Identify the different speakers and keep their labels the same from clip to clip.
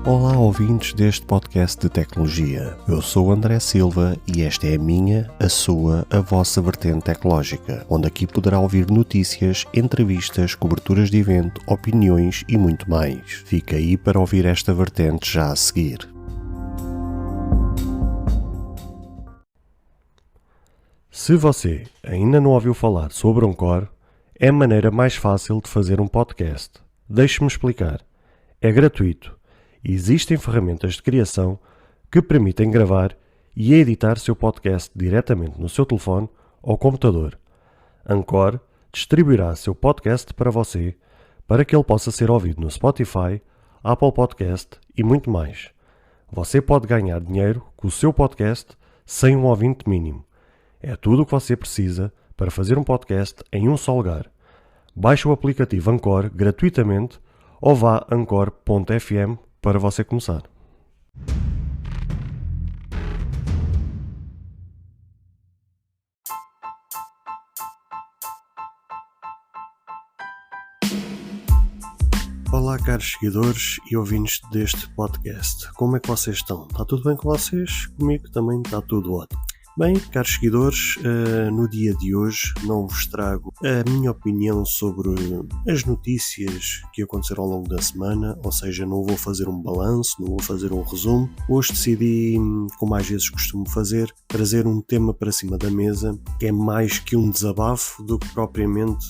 Speaker 1: Olá, ouvintes deste podcast de tecnologia. Eu sou o André Silva e esta é a sua, a vossa vertente tecnológica, onde aqui poderá ouvir notícias, entrevistas, coberturas de evento, opiniões e muito mais. Fica aí para ouvir esta vertente já a seguir. Se você ainda não ouviu falar sobre Anchor, é a maneira mais fácil de fazer um podcast. Deixe-me explicar. É gratuito. Existem ferramentas de criação que permitem gravar e editar seu podcast diretamente no seu telefone ou computador. Anchor distribuirá seu podcast para você, para que ele possa ser ouvido no Spotify, Apple Podcast e muito mais. Você pode ganhar dinheiro com o seu podcast sem um ouvinte mínimo. É tudo o que você precisa para fazer um podcast em um só lugar. Baixe o aplicativo Anchor gratuitamente ou vá a anchor.fm para você começar. Olá, caros seguidores e ouvintes deste podcast. Como é que vocês estão? Está tudo bem com vocês? Comigo também está tudo ótimo. Bem, caros seguidores, no dia de hoje não vos trago a minha opinião sobre as notícias que aconteceram ao longo da semana, ou seja, não vou fazer um balanço, não vou fazer um resumo. Hoje decidi, como às vezes costumo fazer, trazer um tema para cima da mesa que é mais que um desabafo do que propriamente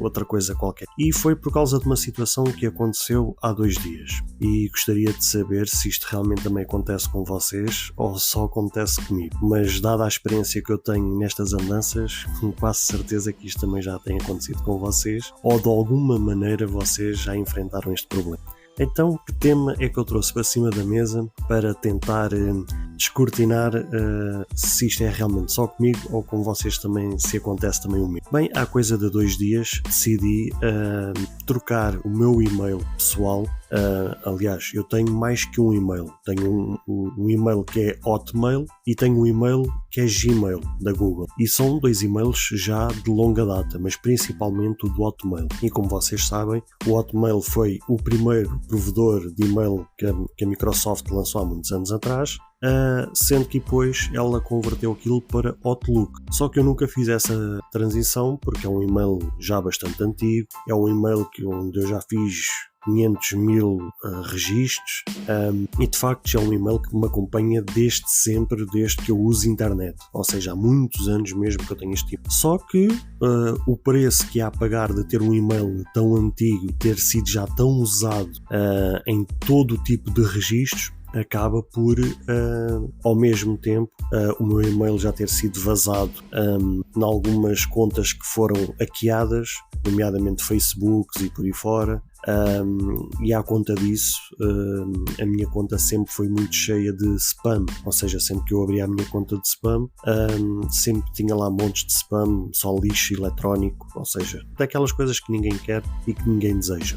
Speaker 1: outra coisa qualquer. E foi por causa de uma situação que aconteceu há 2 dias. E gostaria de saber se isto realmente também acontece com vocês ou só acontece comigo. Mas dada a experiência que eu tenho nestas andanças, com quase certeza que isto também já tem acontecido com vocês, ou de alguma maneira vocês já enfrentaram este problema. Então, que tema é que eu trouxe para cima da mesa para tentar descortinar se isto é realmente só comigo ou com vocês também, se acontece também o mesmo? Bem, há coisa de 2 dias decidi trocar o meu e-mail pessoal. Aliás, eu tenho mais que um e-mail. Tenho um e-mail que é Hotmail e tenho um e-mail que é Gmail da Google. E são 2 e-mails já de longa data, mas principalmente o do Hotmail. E como vocês sabem, o Hotmail foi o primeiro provedor de e-mail que a Microsoft lançou há muitos anos atrás, sendo que depois ela converteu aquilo para Outlook. Só que eu nunca fiz essa transição porque é um e-mail já bastante antigo, é um e-mail onde eu já fiz 500.000 registros e de facto é um e-mail que me acompanha desde sempre, desde que eu uso internet, ou seja, há muitos anos mesmo que eu tenho este tipo. Só que o preço que há a pagar de ter um e-mail tão antigo, ter sido já tão usado em todo o tipo de registros, acaba por, ao mesmo tempo, o meu e-mail já ter sido vazado em algumas contas que foram hackeadas, nomeadamente Facebooks e por aí fora. E à conta disso, a minha conta sempre foi muito cheia de spam, ou seja, sempre que eu abria a minha conta de spam, sempre tinha lá montes de spam, só lixo eletrónico, ou seja, daquelas coisas que ninguém quer e que ninguém deseja.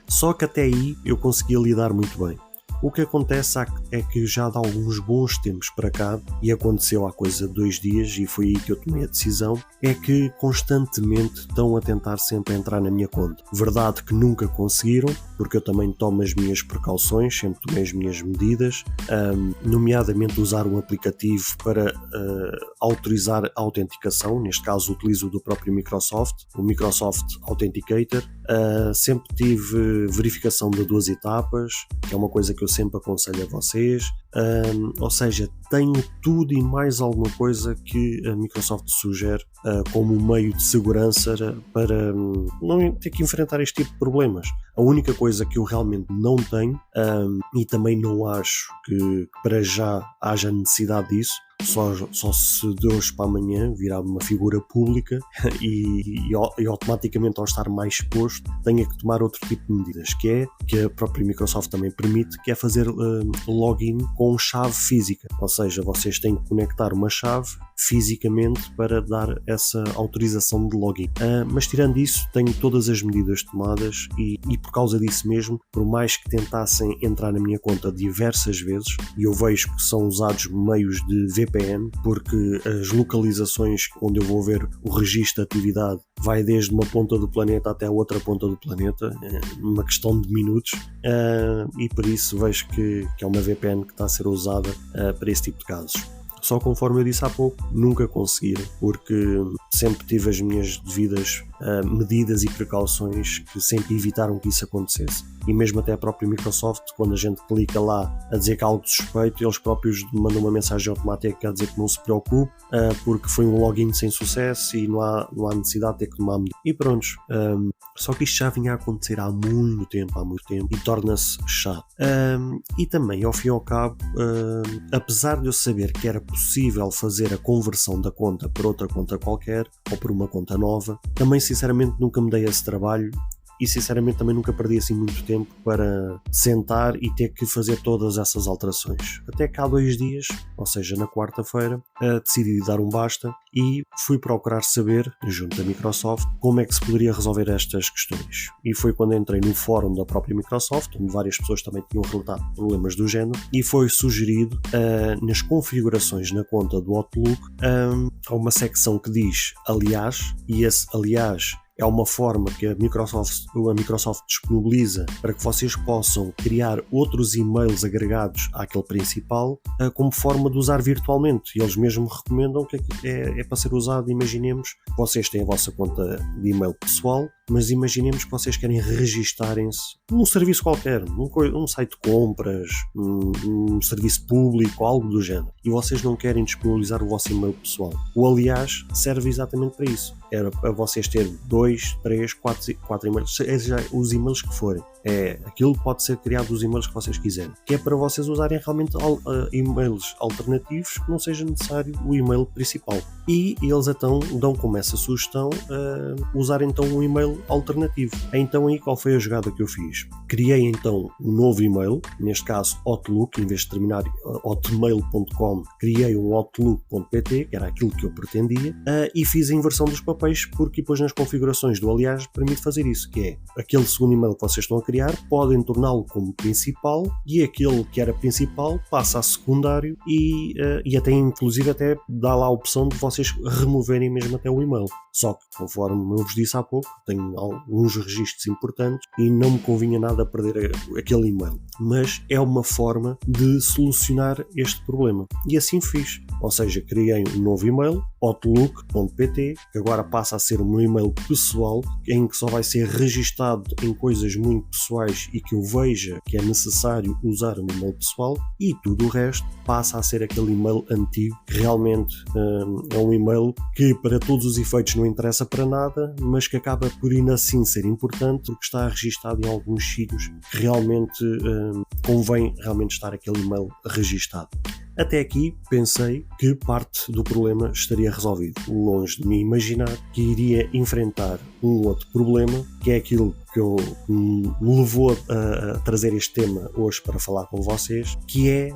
Speaker 1: Só que até aí eu conseguia lidar muito bem. O que acontece é que já dá alguns bons tempos para cá, e aconteceu há coisa de 2 dias, e foi aí que eu tomei a decisão, é que constantemente estão a tentar sempre entrar na minha conta. Verdade que nunca conseguiram, porque eu também tomo as minhas precauções, sempre tomei as minhas medidas, nomeadamente usar um aplicativo para autorizar a autenticação, neste caso utilizo o do próprio Microsoft, o Microsoft Authenticator. Sempre tive verificação de 2 etapas, que é uma coisa que eu sempre aconselho a vocês, ou seja, tenho tudo e mais alguma coisa que a Microsoft sugere como um meio de segurança para não ter que enfrentar este tipo de problemas. A única coisa que eu realmente não tenho, e também não acho que para já haja necessidade disso, só se de hoje para amanhã virar uma figura pública e automaticamente, ao estar mais exposto, tenha que tomar outro tipo de medidas, que a própria Microsoft também permite, que é fazer login com chave física, ou seja, vocês têm que conectar uma chave fisicamente para dar essa autorização de login. Mas tirando isso, tenho todas as medidas tomadas e por causa disso mesmo, por mais que tentassem entrar na minha conta diversas vezes, e eu vejo que são usados meios de VPN, porque as localizações onde eu vou ver o registro de atividade vai desde uma ponta do planeta até a outra ponta do planeta, numa questão de minutos, e por isso vejo que é uma VPN que está a ser usada para esse tipo de casos. Só conforme eu disse há pouco, nunca conseguiram, porque sempre tive as minhas devidas medidas e precauções que sempre evitaram que isso acontecesse. E mesmo até a própria Microsoft, quando a gente clica lá a dizer que há algo suspeito, eles próprios mandam uma mensagem automática a dizer que não se preocupe, porque foi um login sem sucesso e não há necessidade de ter que tomar medida. E pronto, só que isto já vinha a acontecer há muito tempo, e torna-se chato. E também, ao fim e ao cabo, apesar de eu saber que era possível fazer a conversão da conta para outra conta qualquer, ou por uma conta nova, também sinceramente nunca me dei esse trabalho. E sinceramente também nunca perdi assim muito tempo para sentar e ter que fazer todas essas alterações. Até que há 2 dias, ou seja, na quarta-feira, decidi dar um basta e fui procurar saber, junto da Microsoft, como é que se poderia resolver estas questões. E foi quando entrei no fórum da própria Microsoft, onde várias pessoas também tinham relatado problemas do género, e foi sugerido nas configurações na conta do Outlook há uma secção que diz aliás, e esse aliás é uma forma que a Microsoft disponibiliza para que vocês possam criar outros e-mails agregados àquele principal como forma de usar virtualmente. E eles mesmo recomendam que é para ser usado. Imaginemos que vocês têm a vossa conta de e-mail pessoal, mas imaginemos que vocês querem registarem-se num serviço qualquer, num site de compras, num serviço público, algo do género, e vocês não querem disponibilizar o vosso e-mail pessoal. O aliás serve exatamente para isso. Era para vocês terem 2, 3, 4 e-mails, seja os e-mails que forem. Aquilo pode ser criado os e-mails que vocês quiserem, que é para vocês usarem realmente e-mails alternativos, que não seja necessário o e-mail principal. E eles então dão como essa sugestão usar então um e-mail alternativo. Então aí qual foi a jogada que eu fiz? Criei então um novo e-mail, neste caso Outlook, em vez de terminar hotmail.com, criei um outlook.pt, que era aquilo que eu pretendia, e fiz a inversão dos papéis, porque depois nas configurações do aliás permite fazer isso, que é aquele segundo e-mail que vocês estão a criar, podem torná-lo como principal, e aquele que era principal passa a secundário e até inclusive até dá lá a opção de vocês removerem mesmo até o e-mail. Só que, conforme eu vos disse há pouco, tenho alguns registros importantes e não me convinha nada perder aquele e-mail. Mas é uma forma de solucionar este problema. E assim fiz. Ou seja, criei um novo e-mail, outlook.pt, que agora passa a ser o meu e-mail pessoal, em que só vai ser registado em coisas muito pessoais e que eu veja que é necessário usar o meu e-mail pessoal, e tudo o resto passa a ser aquele e-mail antigo, que realmente é um e-mail que para todos os efeitos não interessa para nada, mas que acaba por ainda assim ser importante porque está registado em alguns sítios que realmente convém realmente estar aquele e-mail registado. Até aqui pensei que parte do problema estaria resolvido, longe de me imaginar que iria enfrentar um outro problema, que é aquilo que me levou a trazer este tema hoje para falar com vocês, que é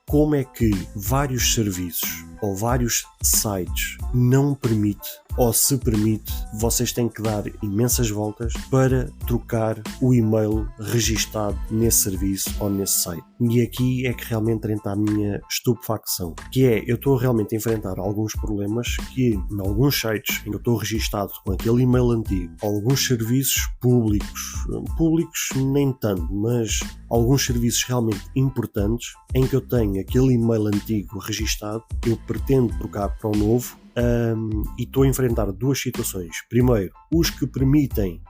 Speaker 1: como é que vários serviços ou vários sites não permite, ou se permite, vocês têm que dar imensas voltas para trocar o e-mail registado nesse serviço ou nesse site. E aqui é que realmente entra a minha estupefacção, que é, eu estou realmente a enfrentar alguns problemas que, em alguns sites em que eu estou registado com aquele e-mail antigo, alguns serviços públicos nem tanto, mas alguns serviços realmente importantes, em que eu tenho aquele e-mail antigo registado, eu pretendo trocar para o novo, e estou a enfrentar duas situações. Primeiro, os que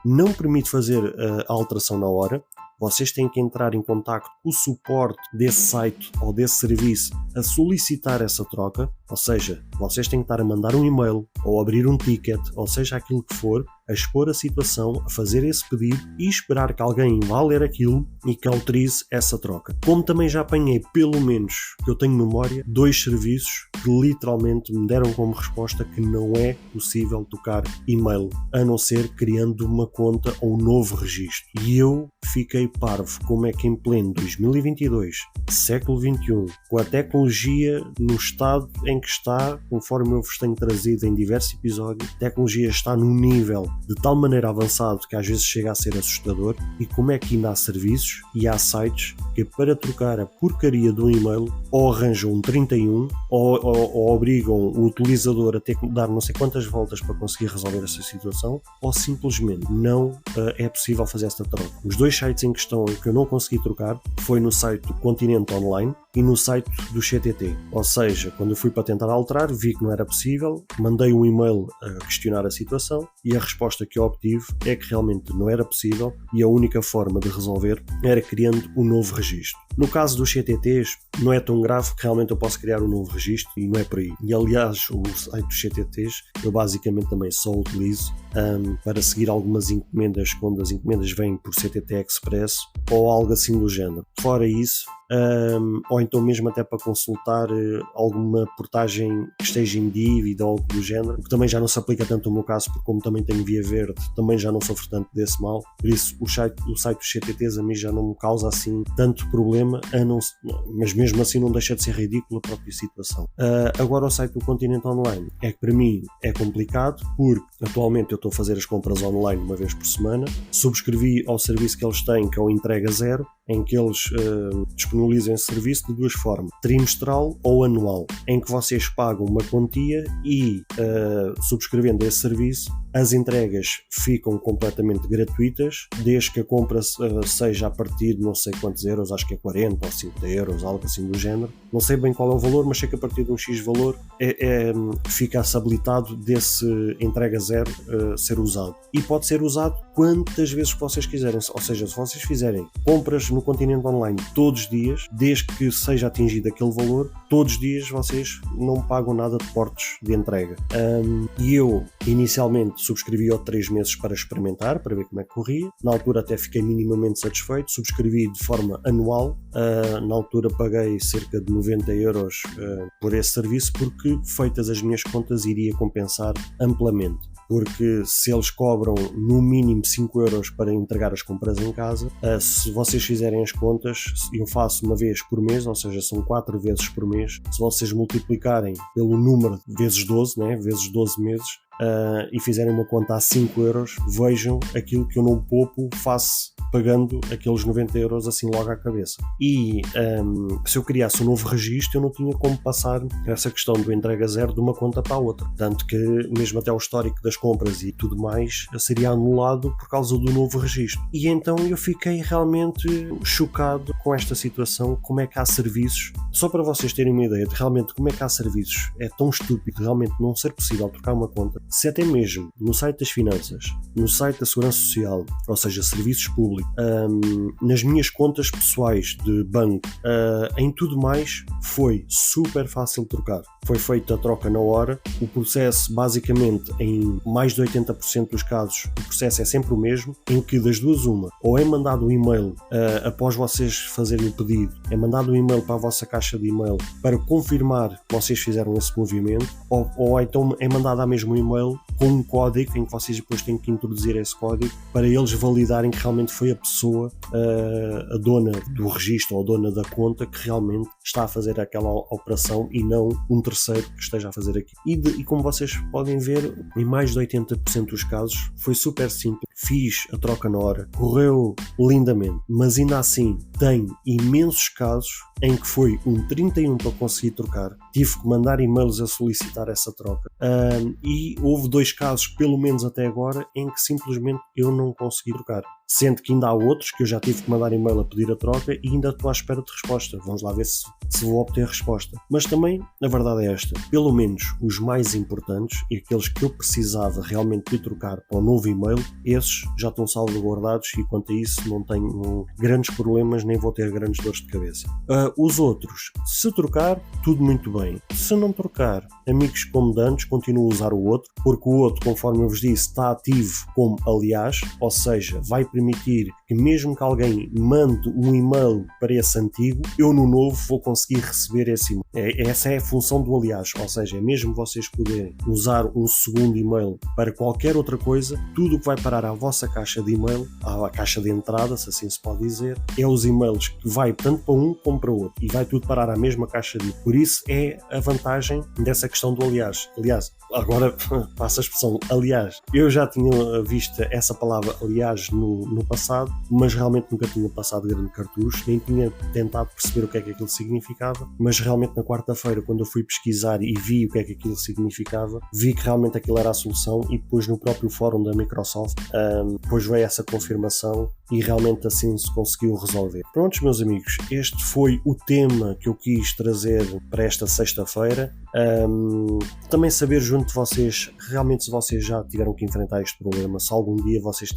Speaker 1: não permite fazer a alteração na hora. Vocês têm que entrar em contacto com o suporte desse site ou desse serviço a solicitar essa troca, ou seja, vocês têm que estar a mandar um e-mail ou abrir um ticket, ou seja, aquilo que for, a expor a situação, a fazer esse pedido e esperar que alguém vá ler aquilo e que autorize essa troca. Como também já apanhei, pelo menos que eu tenho memória, 2 serviços que literalmente me deram como resposta que não é possível tocar e-mail, a não ser criando uma conta ou um novo registro. E eu fiquei parvo, como é que em pleno 2022, século XXI, com a tecnologia no estado em que está, conforme eu vos tenho trazido em diversos episódios, a tecnologia está num nível de tal maneira avançado que às vezes chega a ser assustador, e como é que ainda há serviços e há sites que para trocar a porcaria de um e-mail ou arranjam um 31 ou obrigam o utilizador a ter que dar não sei quantas voltas para conseguir resolver essa situação, ou simplesmente não é possível fazer esta troca. Os dois sites em questão que eu não consegui trocar foi no site do Continente Online e no site do CTT. Ou seja, quando eu fui para tentar alterar, vi que não era possível, mandei um e-mail a questionar a situação e a resposta que eu obtive é que realmente não era possível e a única forma de resolver era criando um novo registro. No caso dos CTTs, não é tão grave que realmente eu posso criar um novo registro e não é por aí. E aliás, o site dos CTTs eu basicamente também só utilizo para seguir algumas encomendas quando as encomendas vêm por CTT Express ou algo assim do género. Fora isso, ou então mesmo até para consultar alguma portagem que esteja em dívida ou algo do género, o que também já não se aplica tanto no meu caso, porque como também tenho via verde, também já não sofro tanto desse mal, por isso o site dos CTTs a mim já não me causa assim tanto problema, mas mesmo assim não deixa de ser ridícula a própria situação. Agora o site do Continente Online é que para mim é complicado, porque atualmente eu estou a fazer as compras online uma vez por semana, subscrevi ao serviço que eles têm, que é o Entrega Zero, em que eles disponibilizam esse serviço de duas formas, trimestral ou anual, em que vocês pagam uma quantia e subscrevendo esse serviço, as entregas ficam completamente gratuitas, desde que a compra seja a partir de não sei quantos euros, acho que é 40 ou 50 euros, algo assim do género. Não sei bem qual é o valor, mas sei que a partir de um X valor fica-se habilitado desse Entrega Zero ser usado. E pode ser usado quantas vezes vocês quiserem, ou seja, se vocês fizerem compras no Continente Online todos os dias, desde que seja atingido aquele valor, todos os dias vocês não pagam nada de portos de entrega. E eu inicialmente subscrevi 3 meses para experimentar, para ver como é que corria. Na altura até fiquei minimamente satisfeito, subscrevi de forma anual, na altura paguei cerca de 90 euros por esse serviço, porque feitas as minhas contas iria compensar amplamente. Porque se eles cobram no mínimo 5 euros para entregar as compras em casa, se vocês fizerem as contas, eu faço uma vez por mês, ou seja, são 4 vezes por mês, se vocês multiplicarem pelo número vezes 12, né, vezes 12 meses, e fizerem uma conta a 5 euros, vejam aquilo que eu não poupo face pagando aqueles 90 euros assim logo à cabeça. E se eu criasse um novo registro, eu não tinha como passar essa questão do Entrega Zero de uma conta para a outra. Tanto que mesmo até o histórico das compras e tudo mais seria anulado por causa do novo registro. E então eu fiquei realmente chocado com esta situação, como é que há serviços, só para vocês terem uma ideia de realmente como é que há serviços, é tão estúpido realmente não ser possível trocar uma conta, se até mesmo no site das finanças, no site da Segurança Social, ou seja, serviços públicos, nas minhas contas pessoais de banco, em tudo mais, foi super fácil trocar. Foi feita a troca na hora, o processo basicamente em mais de 80% dos casos, o processo é sempre o mesmo, em que das duas uma, ou é mandado um e-mail após vocês fazerem o pedido, é mandado um e-mail para a vossa caixa de e-mail para confirmar que vocês fizeram esse movimento, ou então é mandado a mesmo um e-mail com um código em que vocês depois têm que introduzir esse código para eles validarem que realmente foi a pessoa, a dona do registro ou a dona da conta que realmente está a fazer aquela operação e não um terceiro que esteja a fazer aqui. E como vocês podem ver, em mais de 80% dos casos foi super simples. Fiz a troca na hora, correu lindamente, mas ainda assim tem imensos casos em que foi um 31 para conseguir trocar. Tive que mandar e-mails a solicitar essa troca. E houve 2 casos, pelo menos até agora, em que simplesmente eu não consegui trocar. Sendo que ainda há outros que eu já tive que mandar e-mail a pedir a troca e ainda estou à espera de resposta. Vamos lá ver se vou obter resposta. Mas também, a verdade é esta. Pelo menos os mais importantes e aqueles que eu precisava realmente de trocar para um novo e-mail, esses já estão salvaguardados e quanto a isso não tenho grandes problemas nem vou ter grandes dores de cabeça. Os outros, se trocar, tudo muito bem. Se não trocar, amigos como de antes, continuo a usar o outro, porque o outro, conforme eu vos disse, está ativo como aliás, ou seja, vai permitir que mesmo que alguém mande um e-mail para esse antigo, eu no novo vou conseguir receber esse e-mail. Essa é a função do aliás, ou seja, é mesmo vocês poderem usar um segundo e-mail para qualquer outra coisa, tudo o que vai parar à vossa caixa de e-mail, à caixa de entrada, se assim se pode dizer, é os e-mails que vai tanto para um como para o outro e vai tudo parar à mesma caixa de. Por isso é a vantagem dessa questão do aliás. Aliás, agora passa a expressão aliás. Eu já tinha visto essa palavra aliás no passado, mas realmente nunca tinha passado grande cartucho, nem tinha tentado perceber o que é que aquilo significava, mas realmente na quarta-feira, quando eu fui pesquisar e vi o que é que aquilo significava, vi que realmente aquilo era a solução e depois no próprio fórum da Microsoft depois veio essa confirmação e realmente assim se conseguiu resolver. Prontos, meus amigos, este foi o tema que eu quis trazer para esta sexta-feira. Também saber junto de vocês realmente se vocês já tiveram que enfrentar este problema, se algum dia vocês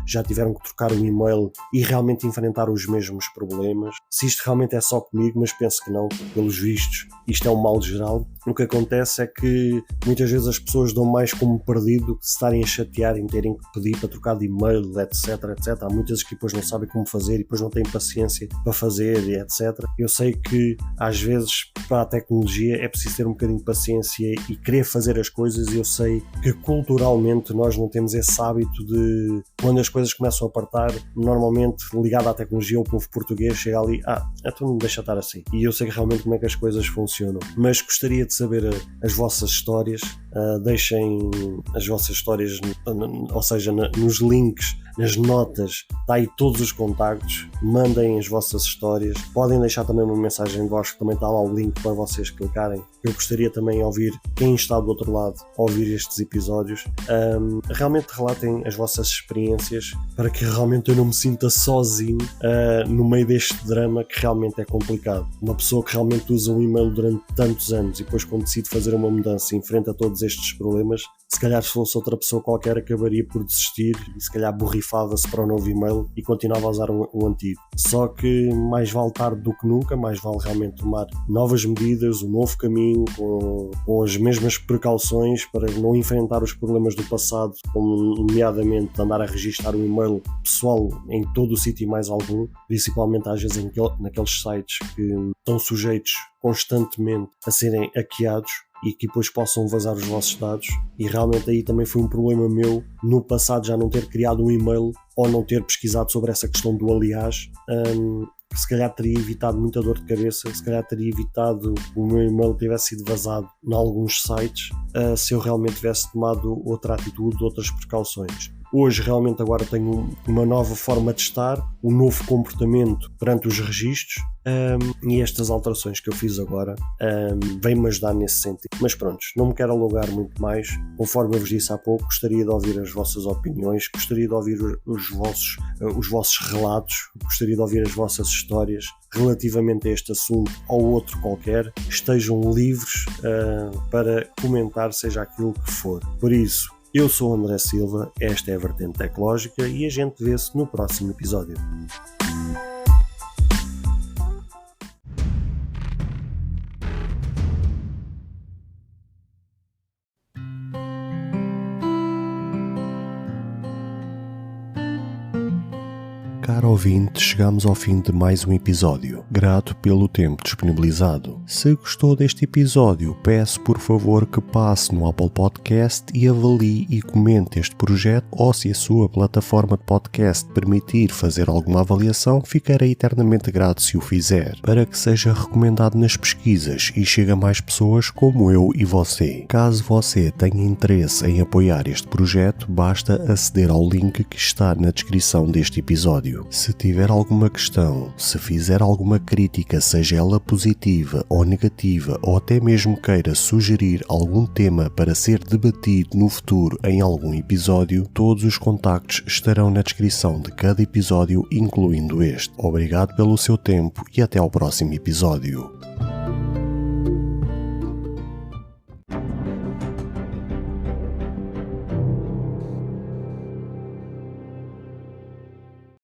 Speaker 1: já tiveram que trocar um e-mail e realmente enfrentar os mesmos problemas, se isto realmente é só comigo, mas penso que não, pelos vistos isto é um mal geral. O que acontece é que muitas vezes as pessoas dão mais como perdido que se estarem a chatear em terem que pedir para trocar de e-mail, etc, etc. Há muitas que depois não sabem como fazer e depois não têm paciência para fazer, etc. Eu sei que às vezes para a tecnologia é preciso ter um bocadinho de paciência e querer fazer as coisas, e eu sei que culturalmente nós não temos esse hábito de, quando as coisas começam a apertar, normalmente ligado à tecnologia, o povo português chega ali, então não deixa estar assim. E eu sei realmente como é que as coisas funcionam, mas gostaria de saber as vossas histórias. Deixem as vossas histórias, ou seja, nos links, nas notas, está aí todos os contactos, mandem as vossas histórias, podem deixar também uma mensagem de voz, que também está lá o link para vocês clicarem. Eu gostaria também de ouvir quem está do outro lado a ouvir estes episódios. Realmente relatem as vossas experiências para que realmente eu não me sinta sozinho no meio deste drama que realmente é complicado. Uma pessoa que realmente usa um e-mail durante tantos anos e depois quando decide fazer uma mudança e enfrenta todos estes problemas, se calhar se fosse outra pessoa qualquer acabaria por desistir e se calhar borrifava-se para o novo e-mail e continuava a usar o antigo. Só que mais vale tarde do que nunca, mais vale realmente tomar novas medidas, um novo caminho, com as mesmas precauções para não enfrentar os problemas do passado, como nomeadamente andar a registar um e-mail pessoal em todo o sítio e mais algum, principalmente às vezes naqueles sites que estão sujeitos constantemente a serem hackeados e que depois possam vazar os vossos dados. E realmente aí também foi um problema meu no passado já não ter criado um e-mail ou não ter pesquisado sobre essa questão do aliás. Se calhar teria evitado muita dor de cabeça, se calhar teria evitado o meu e-mail tivesse sido vazado em alguns sites, se eu realmente tivesse tomado outra atitude, outras precauções. Hoje realmente agora tenho uma nova forma de estar, um novo comportamento perante os registros, e estas alterações que eu fiz agora vêm-me ajudar nesse sentido. Mas pronto, não me quero alongar muito mais. Conforme eu vos disse há pouco, gostaria de ouvir as vossas opiniões, gostaria de ouvir os vossos relatos, gostaria de ouvir as vossas histórias relativamente a este assunto ou outro qualquer. Estejam livres para comentar, seja aquilo que for. Por isso, eu sou o André Silva, esta é a Vertente Tecnológica e a gente vê-se no próximo episódio. Caro ouvinte, chegamos ao fim de mais um episódio. Grato pelo tempo disponibilizado. Se gostou deste episódio, peço por favor que passe no Apple Podcast e avalie e comente este projeto, ou se a sua plataforma de podcast permitir fazer alguma avaliação, ficarei eternamente grato se o fizer, para que seja recomendado nas pesquisas e chegue a mais pessoas como eu e você. Caso você tenha interesse em apoiar este projeto, basta aceder ao link que está na descrição deste episódio. Se tiver alguma questão, se fizer alguma crítica, seja ela positiva ou negativa, ou até mesmo queira sugerir algum tema para ser debatido no futuro em algum episódio, todos os contactos estarão na descrição de cada episódio, incluindo este. Obrigado pelo seu tempo e até ao próximo episódio.